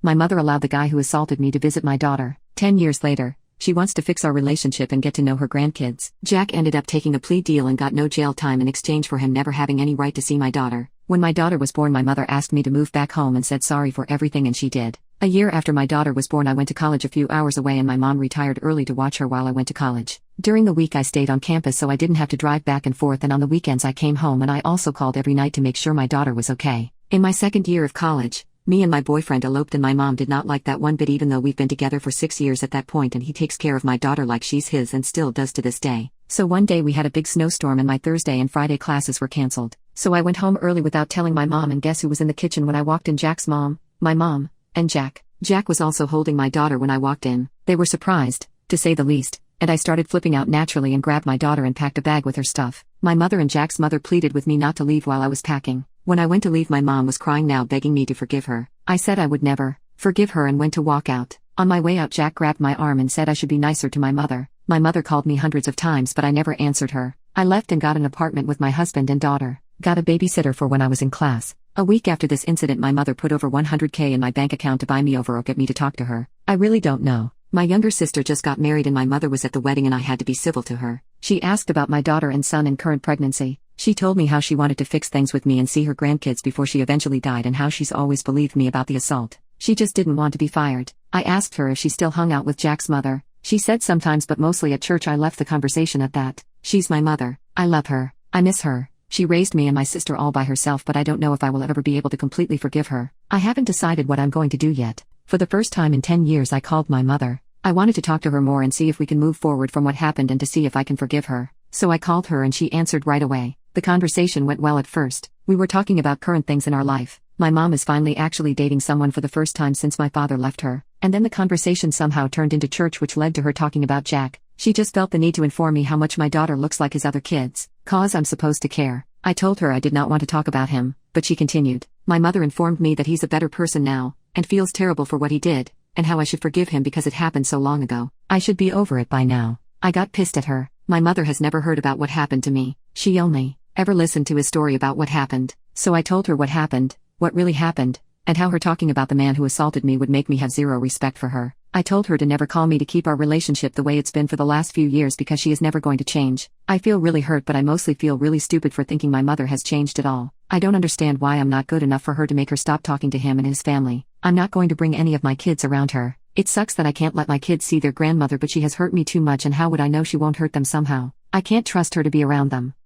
My mother allowed the guy who assaulted me to visit my daughter. 10 years later, she wants to fix our relationship and get to know her grandkids. Jack ended up taking a plea deal and got no jail time in exchange for him never having any right to see my daughter. When my daughter was born, my mother asked me to move back home and said sorry for everything, and she did. A year after my daughter was born, I went to college a few hours away, and my mom retired early to watch her while I went to college. During the week I stayed on campus so I didn't have to drive back and forth, and on the weekends I came home, and I also called every night to make sure my daughter was okay. In my second year of college, me and my boyfriend eloped, and my mom did not like that one bit, even though we've been together for 6 years at that point, and he takes care of my daughter like she's his and still does to this day. So one day we had a big snowstorm and my Thursday and Friday classes were canceled. So I went home early without telling my mom, and guess who was in the kitchen when I walked in? Jack's mom, my mom, and Jack. Jack was also holding my daughter when I walked in. They were surprised, to say the least, and I started flipping out naturally and grabbed my daughter and packed a bag with her stuff. My mother and Jack's mother pleaded with me not to leave while I was packing. When I went to leave, my mom was crying now, begging me to forgive her. I said I would never forgive her and went to walk out. On my way out, Jack grabbed my arm and said I should be nicer to my mother. My mother called me hundreds of times, but I never answered her. I left and got an apartment with my husband and daughter. Got a babysitter for when I was in class. A week after this incident, my mother put over $100K in my bank account to buy me over or get me to talk to her. I really don't know. My younger sister just got married and my mother was at the wedding, and I had to be civil to her. She asked about my daughter and son and current pregnancy. She told me how she wanted to fix things with me and see her grandkids before she eventually died, and how she's always believed me about the assault. She just didn't want to be fired. I asked her if she still hung out with Jack's mother. She said sometimes, but mostly at church. I left the conversation at that. She's my mother. I love her. I miss her. She raised me and my sister all by herself, but I don't know if I will ever be able to completely forgive her. I haven't decided what I'm going to do yet. For the first time in 10 years I called my mother. I wanted to talk to her more and see if we can move forward from what happened and to see if I can forgive her. So I called her and she answered right away. The conversation went well at first. We were talking about current things in our life. My mom is finally actually dating someone for the first time since my father left her. And then the conversation somehow turned into church, which led to her talking about Jack. She just felt the need to inform me how much my daughter looks like his other kids. 'Cause I'm supposed to care. I told her I did not want to talk about him, but she continued. My mother informed me that he's a better person now, and feels terrible for what he did, and how I should forgive him because it happened so long ago. I should be over it by now. I got pissed at her. My mother has never heard about what happened to me. She only ever listened to his story about what happened. So I told her what happened, what really happened, and how her talking about the man who assaulted me would make me have zero respect for her. I told her to never call me, to keep our relationship the way it's been for the last few years, because she is never going to change. I feel really hurt, but I mostly feel really stupid for thinking my mother has changed at all. I don't understand why I'm not good enough for her to make her stop talking to him and his family. I'm not going to bring any of my kids around her. It sucks that I can't let my kids see their grandmother, but she has hurt me too much, and how would I know she won't hurt them somehow? I can't trust her to be around them.